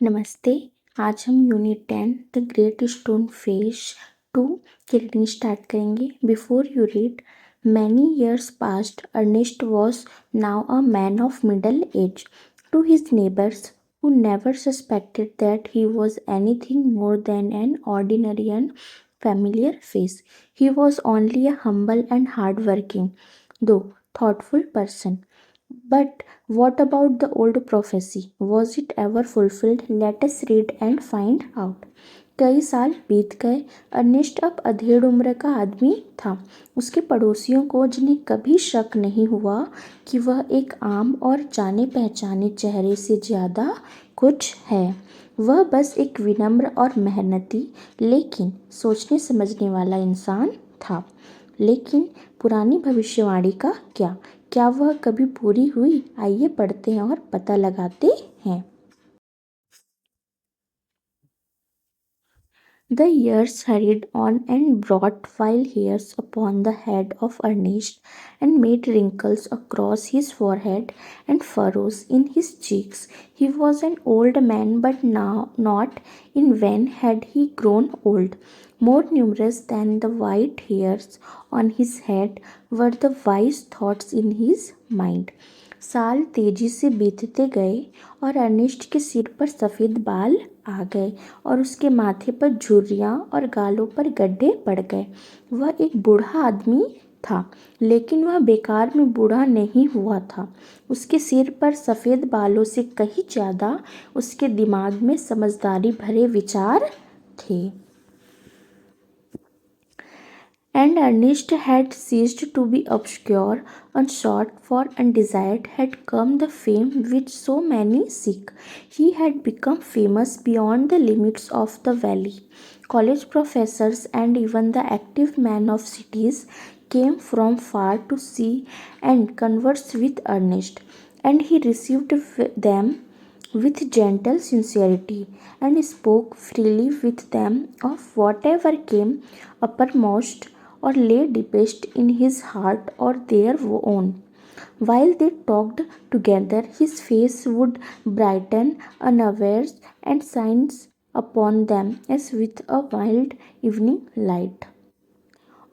नमस्ते। आज हम unit 10 the great stone face 2 की रीडिंग स्टार्ट करेंगे। Before you read, many years passed Ernest was now a man of middle age. To his neighbours who never suspected that he was anything more than an ordinary and familiar face, he was only a humble and hard-working, though thoughtful person. But what about the old prophecy? Was it ever fulfilled? Let us read and find out. कई साल बीत गए। Ernest अब अधेड़ उम्र का आदमी था। उसके पड़ोसियों को, जिन्हें कभी शक नहीं हुआ कि वह एक आम और जाने पहचाने चेहरे से ज़्यादा कुछ है, वह बस एक विनम्र और मेहनती लेकिन सोचने समझने वाला इंसान था। लेकिन पुरानी भविष्यवाणी का क्या? क्या वह कभी पूरी हुई? आइए पढ़ते हैं और पता लगाते हैं। The years hurried on and brought wild hairs upon the head of Ernest, and made wrinkles across his forehead and furrows in his cheeks. He was an old man, but now not in vain had he grown old. More numerous than the white hairs on his head were the wise thoughts in his mind. साल तेजी से बीतते गए और Ernest के सिर पर सफ़ेद बाल आ गए और उसके माथे पर झुर्रियाँ और गालों पर गड्ढे पड़ गए। वह एक बूढ़ा आदमी था, लेकिन वह बेकार में बूढ़ा नहीं हुआ था। उसके सिर पर सफ़ेद बालों से कहीं ज़्यादा उसके दिमाग में समझदारी भरे विचार थे। And Ernest had ceased to be obscure, unsought for, undesired, had come the fame which so many seek. He had become famous beyond the limits of the valley. College professors and even the active men of cities came from far to see and converse with Ernest, and he received them with gentle sincerity, and spoke freely with them of whatever came uppermost or lay deepest in his heart or their own. While they talked together, his face would brighten unawares and shine upon them as with a wild evening light.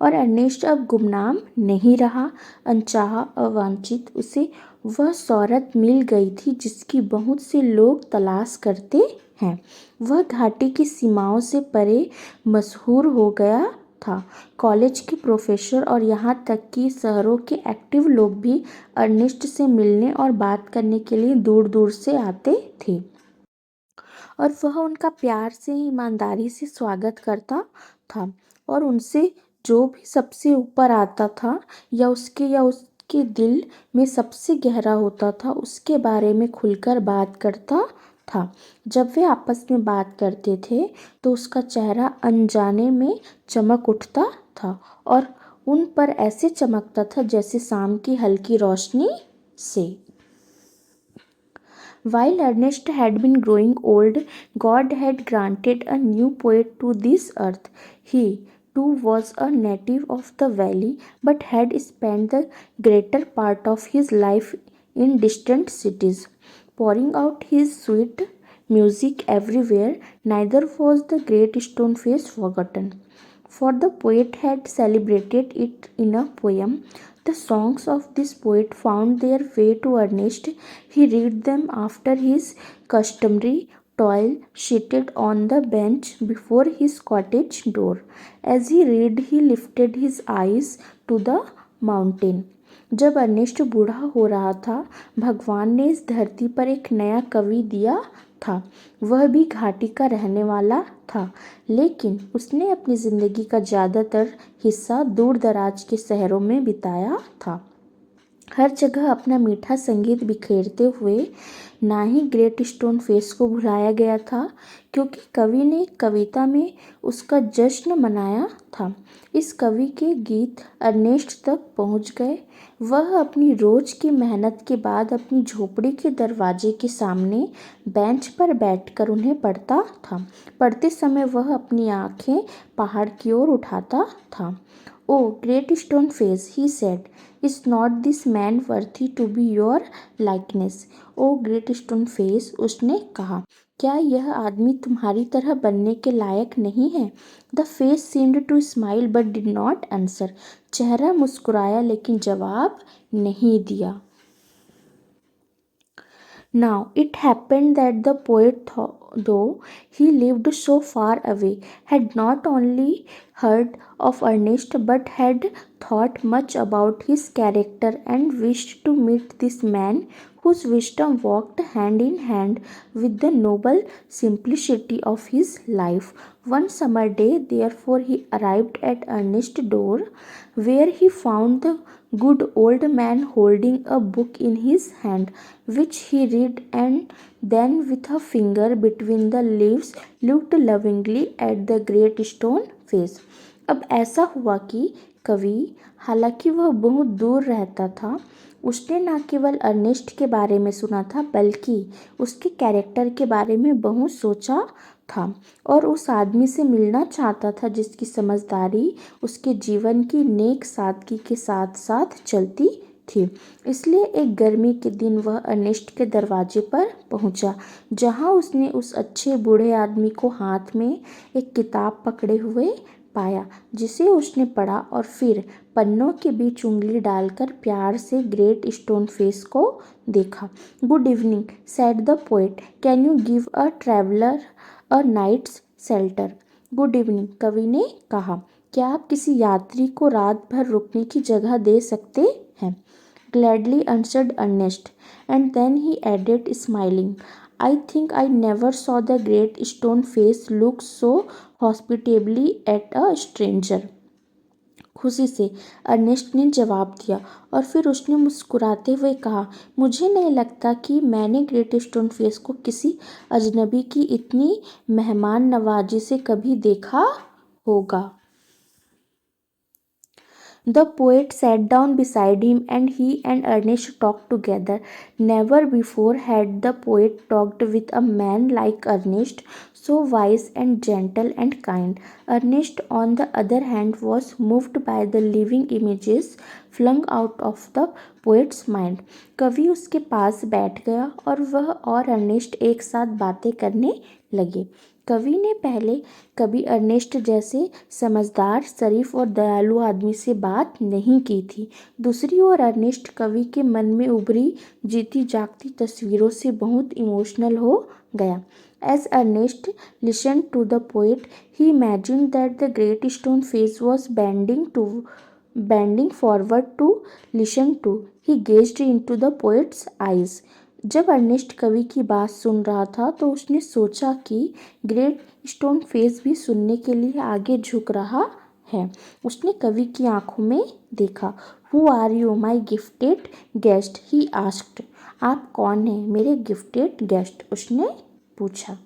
और Ernest अब गुमनाम नहीं रहा, अनचाहा, अवांछित। उसे वह शोहरत मिल गई थी जिसकी बहुत से लोग तलाश करते हैं। वह घाटी की सीमाओं से परे मशहूर हो गया था। कॉलेज के प्रोफेसर और यहाँ तक कि शहरों के एक्टिव लोग भी अर्नेस्ट से मिलने और बात करने के लिए दूर दूर से आते थे, और वह उनका प्यार से, ईमानदारी से स्वागत करता था, और उनसे जो भी सबसे ऊपर आता था या उसके दिल में सबसे गहरा होता था, उसके बारे में खुलकर बात करता था। जब वे आपस में बात करते थे तो उसका चेहरा अनजाने में चमक उठता था और उन पर ऐसे चमकता था जैसे शाम की हल्की रोशनी से। While Ernest had been growing old, God had granted a new poet to this earth. He, too, was a native of the valley, but had spent the greater part of his life in distant cities, pouring out his sweet music everywhere. Neither was the great stone face forgotten, for the poet had celebrated it in a poem. The songs of this poet found their way to Ernest. He read them after his customary toil, seated on the bench before his cottage door. As he read, he lifted his eyes to the mountain. जब Ernest बूढ़ा हो रहा था, भगवान ने इस धरती पर एक नया कवि दिया था। वह भी घाटी का रहने वाला था, लेकिन उसने अपनी ज़िंदगी का ज़्यादातर हिस्सा दूर दराज के शहरों में बिताया था। हर जगह अपना मीठा संगीत बिखेरते हुए ना ही ग्रेट स्टोन फेस को भुलाया गया था, क्योंकि कवि ने कविता में उसका जश्न मनाया था। इस कवि के गीत अर्नेस्ट तक पहुंच गए। वह अपनी रोज की मेहनत के बाद अपनी झोपड़ी के दरवाजे के सामने बेंच पर बैठकर उन्हें पढ़ता था। पढ़ते समय वह अपनी आंखें पहाड़ की ओर उठाता था। O great stone face, he said, is not this man worthy to be your likeness? O great stone face, उसने कहा, क्या यह आदमी तुम्हारी तरह बनने के लायक नहीं है? The face seemed to smile but did not answer. चेहरा मुस्कुराया लेकिन जवाब नहीं दिया। Now it happened that the poet, though he lived so far away, had not only heard of Ernest but had thought much about his character and wished to meet this man whose wisdom walked hand in hand with the noble simplicity of his life. One summer day, therefore, he arrived at Ernest's door, where he found the good old man holding a book in his hand, which he read and then, with a finger between the leaves, looked lovingly at the great stone face. अब ऐसा हुआ कि कवि, हालांकि वह बहुत दूर रहता था, उसने न केवल अर्नेस्ट के बारे में सुना था बल्कि उसके कैरेक्टर के बारे में बहुत सोचा था और उस आदमी से मिलना चाहता था जिसकी समझदारी उसके जीवन की नेक सादगी के साथ साथ चलती थी। इसलिए एक गर्मी के दिन वह अर्नेस्ट के दरवाजे पर पहुंचा, जहां उसने उस अच्छे बूढ़े आदमी को हाथ में एक किताब पकड़े हुए पाया, जिसे उसने पढ़ा और फिर पन्नों के बीच उंगली डालकर प्यार से ग्रेट स्टोन फेस को देखा। Good evening, said the poet, can you give a traveller a night's shelter? Good evening, कवि ने कहा, क्या आप किसी यात्री को रात भर रुकने की जगह दे सकते हैं? Gladly answered Ernest, and then he added, smiling, I think I never saw the great stone face look so hospitably at a stranger. खुशी से अर्नेस्ट ने जवाब दिया और फिर उसने मुस्कुराते हुए कहा, मुझे नहीं लगता कि मैंने ग्रेट स्टोन फेस को किसी अजनबी की इतनी मेहमान नवाजी से कभी देखा होगा। The poet sat down beside him and he and Ernest talked together. Never before had the poet talked with a man like Ernest, so wise and gentle and kind. Ernest, on the other hand, was moved by the living images flung out of the poet's mind. कवि उसके पास बैठ गया और वह और Ernest एक साथ बातें करने लगे। कवि ने पहले कभी अर्नेस्ट जैसे समझदार, शरीफ और दयालु आदमी से बात नहीं की थी। दूसरी ओर अर्नेस्ट कवि के मन में उभरी जीती जागती तस्वीरों से बहुत इमोशनल हो गया। As Ernest listened to the poet, he imagined that the great stone face was bending forward to listen to. He gazed into the poet's eyes. जब अर्नेस्ट कवि की बात सुन रहा था तो उसने सोचा कि ग्रेट स्टोन फेस भी सुनने के लिए आगे झुक रहा है। उसने कवि की आंखों में देखा। Who are you my gifted guest, he asked. आप कौन हैं मेरे गिफ्टेड गेस्ट, उसने पूछा।